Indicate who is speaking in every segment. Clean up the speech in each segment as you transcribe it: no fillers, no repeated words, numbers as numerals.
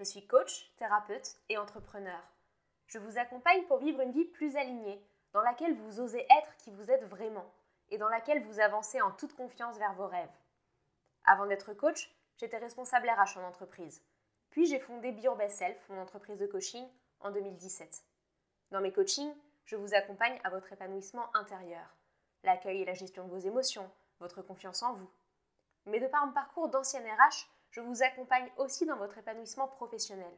Speaker 1: Je suis coach, thérapeute et entrepreneur. Je vous accompagne pour vivre une vie plus alignée, dans laquelle vous osez être qui vous êtes vraiment et dans laquelle vous avancez en toute confiance vers vos rêves. Avant d'être coach, j'étais responsable RH en entreprise. Puis j'ai fondé Be Your Best Self, mon entreprise de coaching, en 2017. Dans mes coachings, je vous accompagne à votre épanouissement intérieur, l'accueil et la gestion de vos émotions, votre confiance en vous. Mais de par mon parcours d'ancienne RH, je vous accompagne aussi dans votre épanouissement professionnel,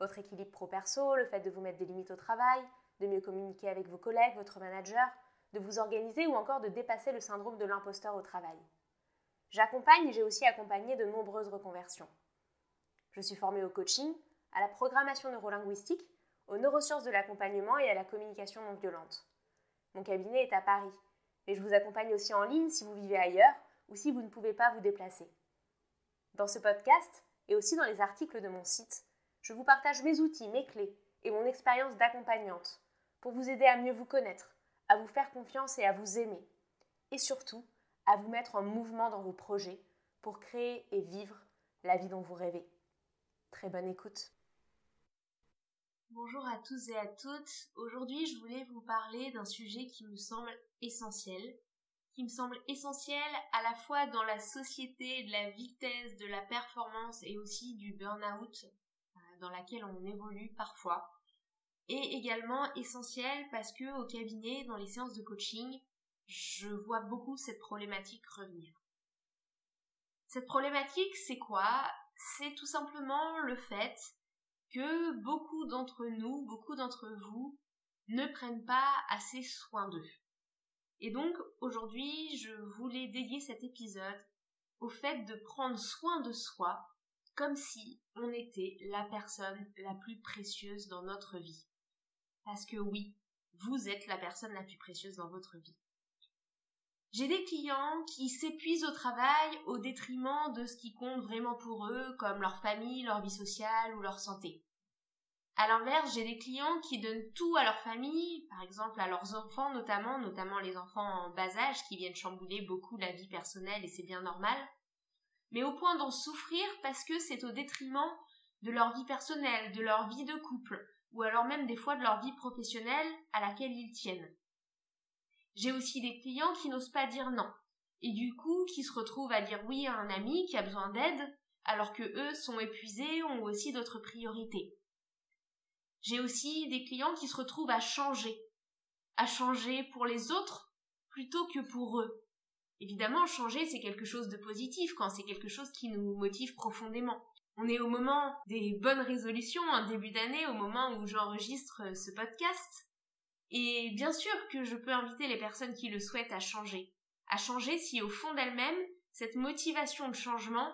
Speaker 1: votre équilibre pro-perso, le fait de vous mettre des limites au travail, de mieux communiquer avec vos collègues, votre manager, de vous organiser ou encore de dépasser le syndrome de l'imposteur au travail. J'accompagne et j'ai aussi accompagné de nombreuses reconversions. Je suis formée au coaching, à la programmation neurolinguistique, aux neurosciences de l'accompagnement et à la communication non violente. Mon cabinet est à Paris, mais je vous accompagne aussi en ligne si vous vivez ailleurs ou si vous ne pouvez pas vous déplacer. Dans ce podcast, et aussi dans les articles de mon site, je vous partage mes outils, mes clés et mon expérience d'accompagnante pour vous aider à mieux vous connaître, à vous faire confiance et à vous aimer. Et surtout, à vous mettre en mouvement dans vos projets pour créer et vivre la vie dont vous rêvez. Très bonne écoute.
Speaker 2: Bonjour à tous et à toutes. Aujourd'hui, je voulais vous parler d'un sujet qui me semble essentiel. À la fois dans la société de la vitesse, de la performance et aussi du burn-out dans laquelle on évolue parfois. Et également essentiel parce que au cabinet, dans les séances de coaching, je vois beaucoup cette problématique revenir. Cette problématique, c'est quoi ? C'est tout simplement le fait que beaucoup d'entre nous, beaucoup d'entre vous, ne prennent pas assez soin d'eux. Et donc, aujourd'hui, je voulais dédier cet épisode au fait de prendre soin de soi comme si on était la personne la plus précieuse dans notre vie. Parce que oui, vous êtes la personne la plus précieuse dans votre vie. J'ai des clients qui s'épuisent au travail au détriment de ce qui compte vraiment pour eux, comme leur famille, leur vie sociale ou leur santé. À l'inverse, j'ai des clients qui donnent tout à leur famille, par exemple à leurs enfants notamment les enfants en bas âge qui viennent chambouler beaucoup la vie personnelle et c'est bien normal, mais au point d'en souffrir parce que c'est au détriment de leur vie personnelle, de leur vie de couple, ou alors même des fois de leur vie professionnelle à laquelle ils tiennent. J'ai aussi des clients qui n'osent pas dire non, et du coup qui se retrouvent à dire oui à un ami qui a besoin d'aide, alors que eux sont épuisés, ont aussi d'autres priorités. J'ai aussi des clients qui se retrouvent à changer pour les autres plutôt que pour eux. Évidemment, changer, c'est quelque chose de positif quand c'est quelque chose qui nous motive profondément. On est au moment des bonnes résolutions, en début d'année, au moment où j'enregistre ce podcast. Et bien sûr que je peux inviter les personnes qui le souhaitent à changer si au fond d'elles-mêmes, cette motivation de changement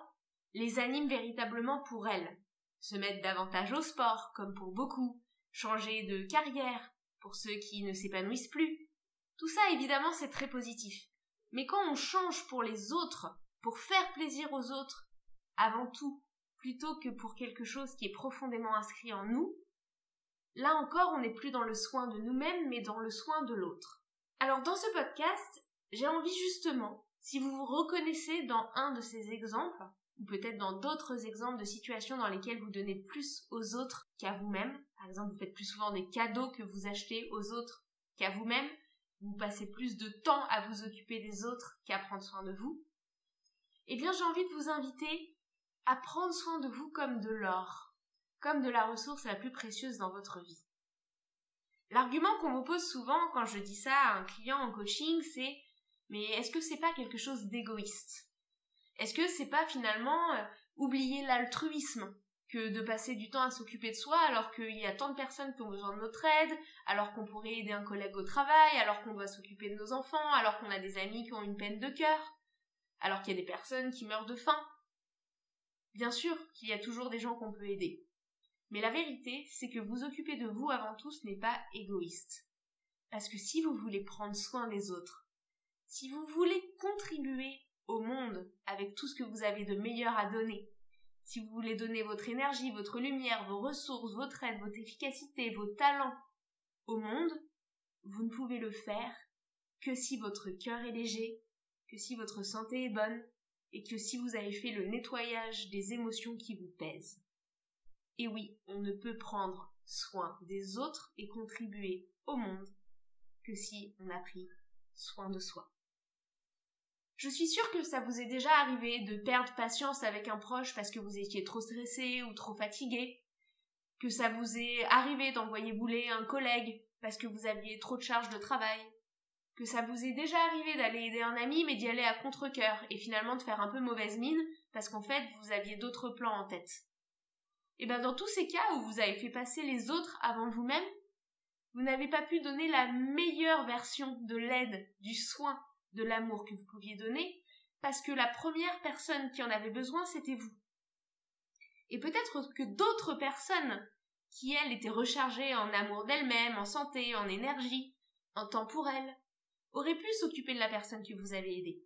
Speaker 2: les anime véritablement pour elles. Se mettre davantage au sport, comme pour beaucoup, changer de carrière, pour ceux qui ne s'épanouissent plus. Tout ça, évidemment, c'est très positif. Mais quand on change pour les autres, pour faire plaisir aux autres, avant tout, plutôt que pour quelque chose qui est profondément inscrit en nous, là encore, on n'est plus dans le soin de nous-mêmes, mais dans le soin de l'autre. Alors, dans ce podcast, j'ai envie justement, si vous vous reconnaissez dans un de ces exemples, ou peut-être dans d'autres exemples de situations dans lesquelles vous donnez plus aux autres qu'à vous-même. Par exemple, vous faites plus souvent des cadeaux que vous achetez aux autres qu'à vous-même. Vous passez plus de temps à vous occuper des autres qu'à prendre soin de vous. Eh bien, j'ai envie de vous inviter à prendre soin de vous comme de l'or, comme de la ressource la plus précieuse dans votre vie. L'argument qu'on m'oppose souvent quand je dis ça à un client en coaching, c'est « mais est-ce que c'est pas quelque chose d'égoïste ?» Est-ce que c'est pas finalement oublier l'altruisme que de passer du temps à s'occuper de soi alors qu'il y a tant de personnes qui ont besoin de notre aide, alors qu'on pourrait aider un collègue au travail, alors qu'on doit s'occuper de nos enfants, alors qu'on a des amis qui ont une peine de cœur, alors qu'il y a des personnes qui meurent de faim. Bien sûr qu'il y a toujours des gens qu'on peut aider. Mais la vérité, c'est que vous occuper de vous avant tout, ce n'est pas égoïste. Parce que si vous voulez prendre soin des autres, si vous voulez contribuer au monde avec tout ce que vous avez de meilleur à donner, si vous voulez donner votre énergie, votre lumière, vos ressources, votre aide, votre efficacité, vos talents au monde, vous ne pouvez le faire que si votre cœur est léger, que si votre santé est bonne et que si vous avez fait le nettoyage des émotions qui vous pèsent. Et oui, on ne peut prendre soin des autres et contribuer au monde que si on a pris soin de soi. Je suis sûre que ça vous est déjà arrivé de perdre patience avec un proche parce que vous étiez trop stressé ou trop fatigué, que ça vous est arrivé d'envoyer bouler un collègue parce que vous aviez trop de charge de travail, que ça vous est déjà arrivé d'aller aider un ami mais d'y aller à contre-cœur et finalement de faire un peu mauvaise mine parce qu'en fait vous aviez d'autres plans en tête. Et bien dans tous ces cas où vous avez fait passer les autres avant vous-même, vous n'avez pas pu donner la meilleure version de l'aide, du soin, de l'amour que vous pouviez donner, parce que la première personne qui en avait besoin, c'était vous. Et peut-être que d'autres personnes, qui elles étaient rechargées en amour d'elles-mêmes, en santé, en énergie, en temps pour elles, auraient pu s'occuper de la personne que vous avez aidée.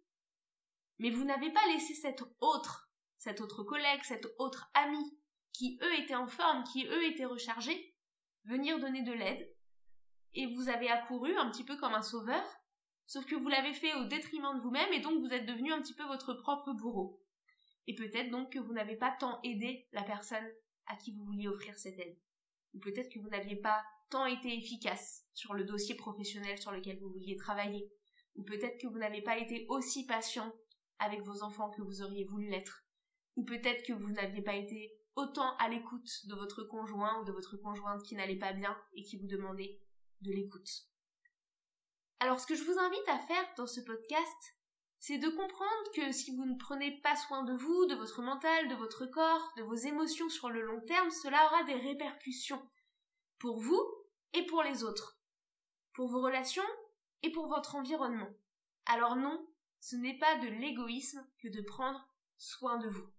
Speaker 2: Mais vous n'avez pas laissé cet autre collègue, cet autre ami, qui eux étaient en forme, qui eux étaient rechargés, venir donner de l'aide, et vous avez accouru un petit peu comme un sauveur, sauf que vous l'avez fait au détriment de vous-même et donc vous êtes devenu un petit peu votre propre bourreau. Et peut-être donc que vous n'avez pas tant aidé la personne à qui vous vouliez offrir cette aide. Ou peut-être que vous n'aviez pas tant été efficace sur le dossier professionnel sur lequel vous vouliez travailler. Ou peut-être que vous n'avez pas été aussi patient avec vos enfants que vous auriez voulu l'être. Ou peut-être que vous n'aviez pas été autant à l'écoute de votre conjoint ou de votre conjointe qui n'allait pas bien et qui vous demandait de l'écoute. Alors ce que je vous invite à faire dans ce podcast, c'est de comprendre que si vous ne prenez pas soin de vous, de votre mental, de votre corps, de vos émotions sur le long terme, cela aura des répercussions pour vous et pour les autres, pour vos relations et pour votre environnement. Alors non, ce n'est pas de l'égoïsme que de prendre soin de vous.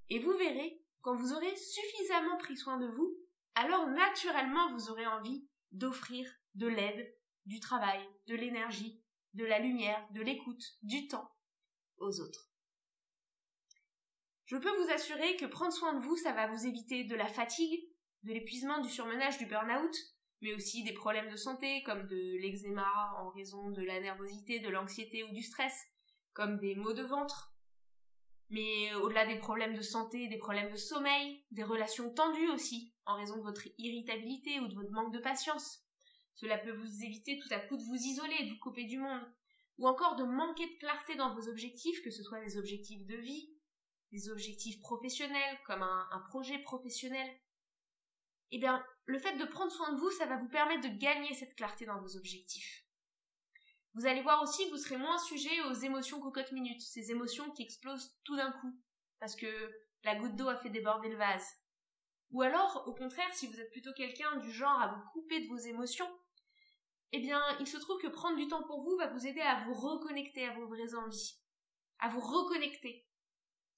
Speaker 2: Et vous verrez, quand vous aurez suffisamment pris soin de vous, alors naturellement vous aurez envie d'offrir de l'aide, du travail, de l'énergie, de la lumière, de l'écoute, du temps aux autres. Je peux vous assurer que prendre soin de vous, ça va vous éviter de la fatigue, de l'épuisement, du surmenage, du burn-out, mais aussi des problèmes de santé comme de l'eczéma en raison de la nervosité, de l'anxiété ou du stress, comme des maux de ventre. Mais au-delà des problèmes de santé, des problèmes de sommeil, des relations tendues aussi, en raison de votre irritabilité ou de votre manque de patience. Cela peut vous éviter tout à coup de vous isoler, de vous couper du monde, ou encore de manquer de clarté dans vos objectifs, que ce soit des objectifs de vie, des objectifs professionnels, comme un projet professionnel. Eh bien, le fait de prendre soin de vous, ça va vous permettre de gagner cette clarté dans vos objectifs. Vous allez voir aussi, vous serez moins sujet aux émotions cocotte-minute, ces émotions qui explosent tout d'un coup, parce que la goutte d'eau a fait déborder le vase. Ou alors, au contraire, si vous êtes plutôt quelqu'un du genre à vous couper de vos émotions, eh bien, il se trouve que prendre du temps pour vous va vous aider à vous reconnecter à vos vraies envies, à vous reconnecter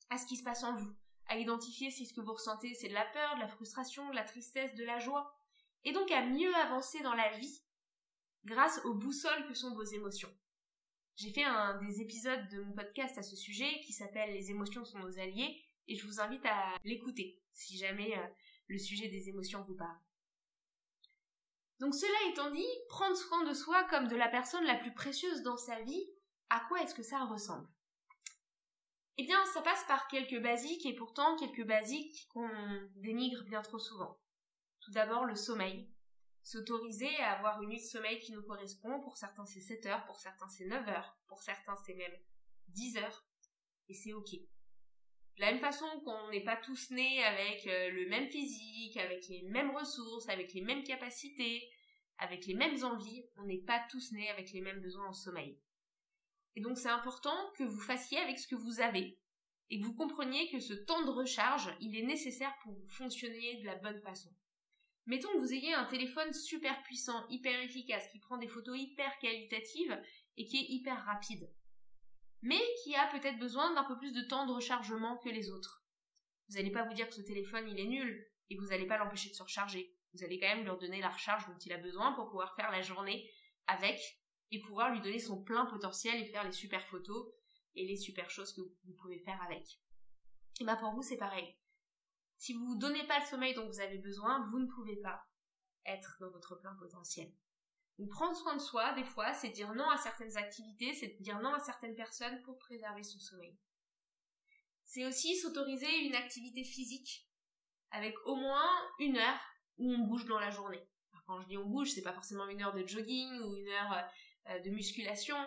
Speaker 2: à ce qui se passe en vous, à identifier si ce que vous ressentez c'est de la peur, de la frustration, de la tristesse, de la joie, et donc à mieux avancer dans la vie grâce aux boussoles que sont vos émotions. J'ai fait un des épisodes de mon podcast à ce sujet qui s'appelle « Les émotions sont nos alliés » et je vous invite à l'écouter si jamais le sujet des émotions vous parle. Donc cela étant dit, prendre soin de soi comme de la personne la plus précieuse dans sa vie, à quoi est-ce que ça ressemble ? Eh bien, ça passe par quelques basiques et pourtant quelques basiques qu'on dénigre bien trop souvent. Tout d'abord, le sommeil. S'autoriser à avoir une nuit de sommeil qui nous correspond, pour certains c'est 7 heures, pour certains c'est 9 heures, pour certains c'est même 10 heures, et c'est ok. De la même façon qu'on n'est pas tous nés avec le même physique, avec les mêmes ressources, avec les mêmes capacités, avec les mêmes envies, on n'est pas tous nés avec les mêmes besoins en sommeil. Et donc c'est important que vous fassiez avec ce que vous avez, et que vous compreniez que ce temps de recharge, il est nécessaire pour que vous fonctionniez de la bonne façon. Mettons que vous ayez un téléphone super puissant, hyper efficace, qui prend des photos hyper qualitatives et qui est hyper rapide, mais qui a peut-être besoin d'un peu plus de temps de rechargement que les autres. Vous n'allez pas vous dire que ce téléphone il est nul et vous n'allez pas l'empêcher de se recharger. Vous allez quand même lui donner la recharge dont il a besoin pour pouvoir faire la journée avec et pouvoir lui donner son plein potentiel et faire les super photos et les super choses que vous pouvez faire avec. Et bien pour vous c'est pareil. Si vous ne donnez pas le sommeil dont vous avez besoin, vous ne pouvez pas être dans votre plein potentiel. Donc prendre soin de soi, des fois, c'est dire non à certaines activités, c'est dire non à certaines personnes pour préserver son sommeil. C'est aussi s'autoriser une activité physique avec au moins 1 heure où on bouge dans la journée. Alors, quand je dis on bouge, c'est pas forcément 1 heure de jogging ou 1 heure de musculation.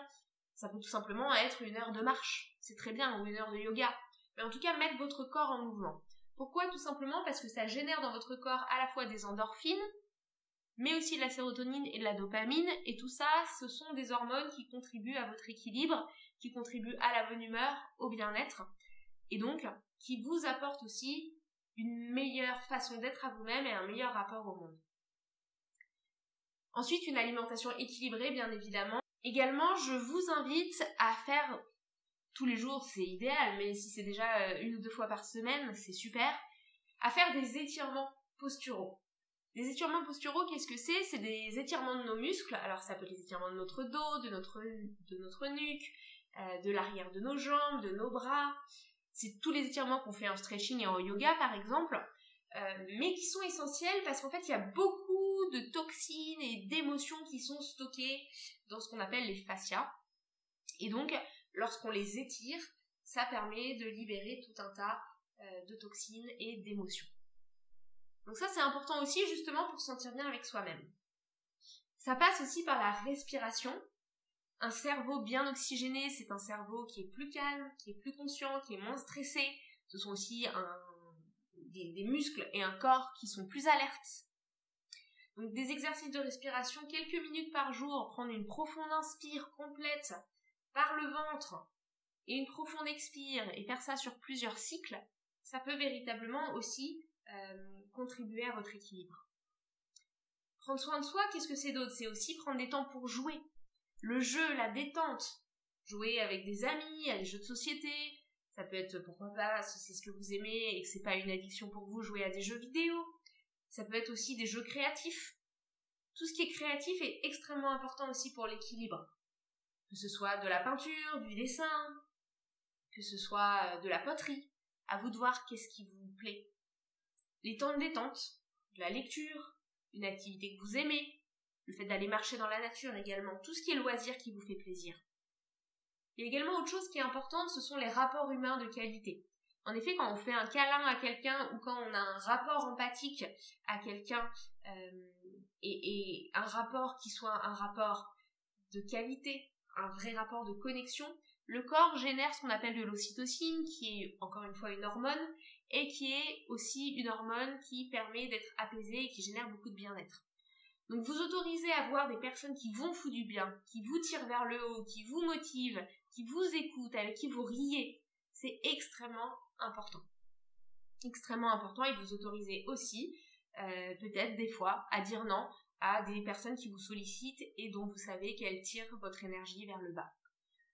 Speaker 2: Ça peut tout simplement être 1 heure de marche. C'est très bien, ou 1 heure de yoga. Mais en tout cas, mettre votre corps en mouvement. Pourquoi? Tout simplement parce que ça génère dans votre corps à la fois des endorphines, mais aussi de la sérotonine et de la dopamine, et tout ça, ce sont des hormones qui contribuent à votre équilibre, qui contribuent à la bonne humeur, au bien-être, et donc qui vous apportent aussi une meilleure façon d'être à vous-même et un meilleur rapport au monde. Ensuite, une alimentation équilibrée, bien évidemment. Également, je vous invite à faire, tous les jours c'est idéal, mais si c'est déjà 1 ou 2 fois par semaine, c'est super, à faire des étirements posturaux. Les étirements posturaux, qu'est-ce que c'est? C'est des étirements de nos muscles. Alors ça peut être les étirements de notre dos, de notre nuque, de l'arrière de nos jambes, de nos bras. C'est tous les étirements qu'on fait en stretching et en yoga par exemple, mais qui sont essentiels parce qu'en fait il y a beaucoup de toxines et d'émotions qui sont stockées dans ce qu'on appelle les fascias. Et donc lorsqu'on les étire, ça permet de libérer tout un tas de toxines et d'émotions. Donc ça c'est important aussi justement pour se sentir bien avec soi-même. Ça passe aussi par la respiration. Un cerveau bien oxygéné, c'est un cerveau qui est plus calme, qui est plus conscient, qui est moins stressé. Ce sont aussi des muscles et un corps qui sont plus alertes. Donc des exercices de respiration, quelques minutes par jour, prendre une profonde inspire complète par le ventre et une profonde expire et faire ça sur plusieurs cycles, ça peut véritablement aussi contribuer à votre équilibre. Prendre soin de soi, qu'est-ce que c'est d'autre? C'est aussi prendre des temps pour jouer. Le jeu, la détente. Jouer avec des amis, à des jeux de société. Ça peut être, pourquoi pas, si c'est ce que vous aimez et que c'est pas une addiction pour vous, jouer à des jeux vidéo. Ça peut être aussi des jeux créatifs. Tout ce qui est créatif est extrêmement important aussi pour l'équilibre. Que ce soit de la peinture, du dessin, que ce soit de la poterie. À vous de voir qu'est-ce qui vous plaît. Les temps de détente, de la lecture, une activité que vous aimez, le fait d'aller marcher dans la nature également, tout ce qui est loisir qui vous fait plaisir. Il y a également autre chose qui est importante, ce sont les rapports humains de qualité. En effet, quand on fait un câlin à quelqu'un ou quand on a un rapport empathique à quelqu'un et un rapport qui soit un rapport de qualité, un vrai rapport de connexion, le corps génère ce qu'on appelle de l'ocytocine, qui est encore une fois une hormone, et qui est aussi une hormone qui permet d'être apaisée et qui génère beaucoup de bien-être. Donc vous autorisez à voir des personnes qui vous font du bien, qui vous tirent vers le haut, qui vous motivent, qui vous écoutent, avec qui vous riez. C'est extrêmement important. Extrêmement important, et vous autorisez aussi, peut-être des fois, à dire non à des personnes qui vous sollicitent et dont vous savez qu'elles tirent votre énergie vers le bas.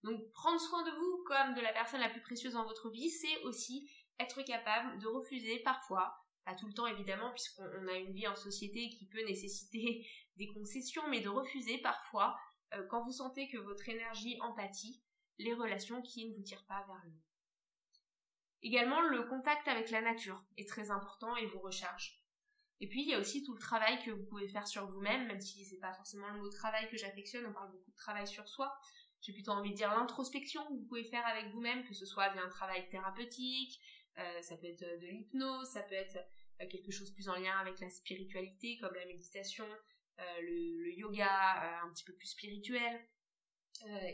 Speaker 2: Donc prendre soin de vous comme de la personne la plus précieuse dans votre vie, c'est aussi être capable de refuser parfois, pas tout le temps évidemment puisqu'on a une vie en société qui peut nécessiter des concessions, mais de refuser parfois, quand vous sentez que votre énergie empathie, les relations qui ne vous tirent pas vers le haut. Également, le contact avec la nature est très important et vous recharge. Et puis, il y a aussi tout le travail que vous pouvez faire sur vous-même, même si c'est pas forcément le mot travail que j'affectionne, on parle beaucoup de travail sur soi. J'ai plutôt envie de dire l'introspection que vous pouvez faire avec vous-même, que ce soit via un travail thérapeutique, ça peut être de l'hypnose, ça peut être quelque chose plus en lien avec la spiritualité, comme la méditation, le yoga, un petit peu plus spirituel,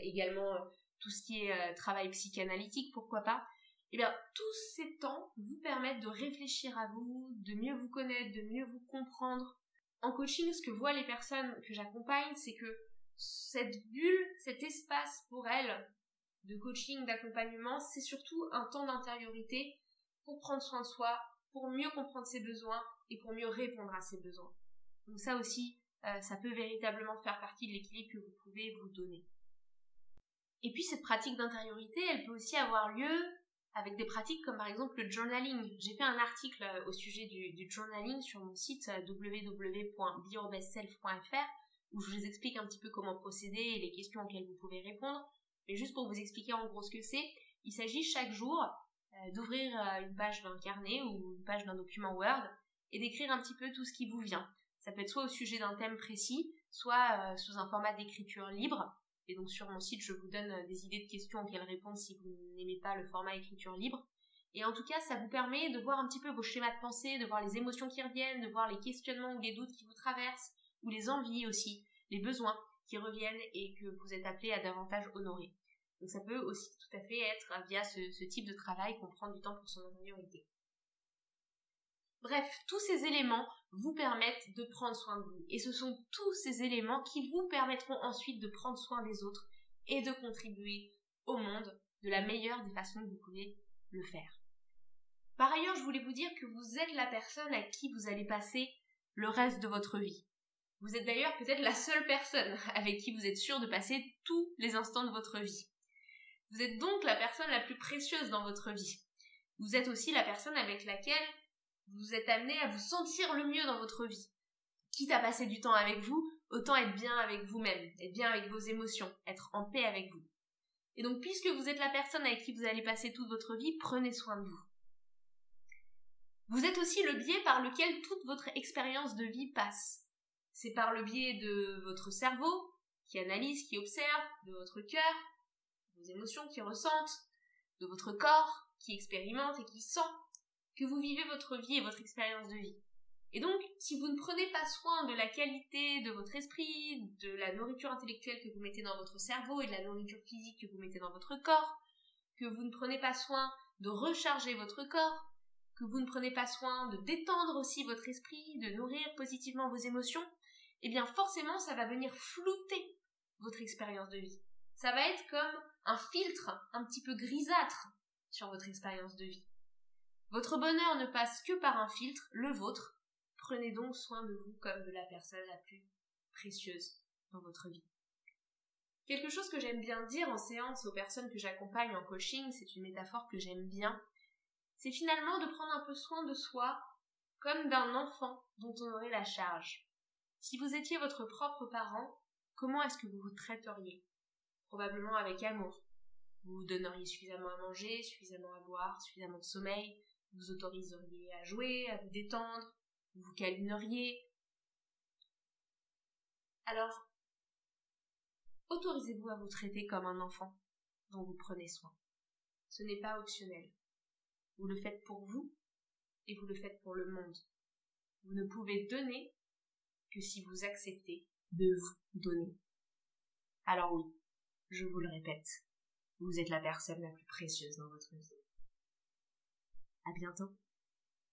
Speaker 2: également tout ce qui est travail psychanalytique, pourquoi pas. Eh bien, tous ces temps vous permettent de réfléchir à vous, de mieux vous connaître, de mieux vous comprendre. En coaching, ce que voient les personnes que j'accompagne, c'est que cette bulle, cet espace pour elles de coaching, d'accompagnement, c'est surtout un temps d'intériorité pour prendre soin de soi, pour mieux comprendre ses besoins et pour mieux répondre à ses besoins. Donc ça aussi, ça peut véritablement faire partie de l'équilibre que vous pouvez vous donner. Et puis cette pratique d'intériorité, elle peut aussi avoir lieu avec des pratiques comme par exemple le journaling. J'ai fait un article au sujet du journaling sur mon site www.beyourbestself.fr où je vous explique un petit peu comment procéder et les questions auxquelles vous pouvez répondre. Mais juste pour vous expliquer en gros ce que c'est, il s'agit chaque jour d'ouvrir une page d'un carnet ou une page d'un document Word et d'écrire un petit peu tout ce qui vous vient. Ça peut être soit au sujet d'un thème précis, soit sous un format d'écriture libre. Et donc sur mon site, je vous donne des idées de questions auxquelles répondre si vous n'aimez pas le format écriture libre. Et en tout cas, ça vous permet de voir un petit peu vos schémas de pensée, de voir les émotions qui reviennent, de voir les questionnements ou les doutes qui vous traversent, ou les envies aussi, les besoins qui reviennent et que vous êtes appelé à davantage honorer. Donc ça peut aussi tout à fait être via ce type de travail qu'on prend du temps pour son intériorité. Bref, tous ces éléments vous permettent de prendre soin de vous. Et ce sont tous ces éléments qui vous permettront ensuite de prendre soin des autres et de contribuer au monde de la meilleure des façons que vous pouvez le faire. Par ailleurs, je voulais vous dire que vous êtes la personne à qui vous allez passer le reste de votre vie. Vous êtes d'ailleurs peut-être la seule personne avec qui vous êtes sûr de passer tous les instants de votre vie. Vous êtes donc la personne la plus précieuse dans votre vie. Vous êtes aussi la personne avec laquelle vous êtes amené à vous sentir le mieux dans votre vie. Quitte à passer du temps avec vous, autant être bien avec vous-même, être bien avec vos émotions, être en paix avec vous. Et donc, puisque vous êtes la personne avec qui vous allez passer toute votre vie, prenez soin de vous. Vous êtes aussi le biais par lequel toute votre expérience de vie passe. C'est par le biais de votre cerveau, qui analyse, qui observe, de votre cœur, vos émotions qui ressentent, de votre corps, qui expérimente et qui sent, que vous vivez votre vie et votre expérience de vie. Et donc, si vous ne prenez pas soin de la qualité de votre esprit, de la nourriture intellectuelle que vous mettez dans votre cerveau et de la nourriture physique que vous mettez dans votre corps, que vous ne prenez pas soin de recharger votre corps, que vous ne prenez pas soin de détendre aussi votre esprit, de nourrir positivement vos émotions, eh bien forcément ça va venir flouter votre expérience de vie. Ça va être comme un filtre un petit peu grisâtre sur votre expérience de vie. Votre bonheur ne passe que par un filtre, le vôtre. Prenez donc soin de vous comme de la personne la plus précieuse dans votre vie. Quelque chose que j'aime bien dire en séance aux personnes que j'accompagne en coaching, c'est une métaphore que j'aime bien, c'est finalement de prendre un peu soin de soi comme d'un enfant dont on aurait la charge. Si vous étiez votre propre parent, comment est-ce que vous vous traiteriez? Probablement avec amour. Vous vous donneriez suffisamment à manger, suffisamment à boire, suffisamment de sommeil, vous autoriseriez à jouer, à vous détendre, vous vous câlineriez. Alors, autorisez-vous à vous traiter comme un enfant dont vous prenez soin. Ce n'est pas optionnel. Vous le faites pour vous et vous le faites pour le monde. Vous ne pouvez donner que si vous acceptez de vous donner. Alors oui, je vous le répète, vous êtes la personne la plus précieuse dans votre vie. À bientôt.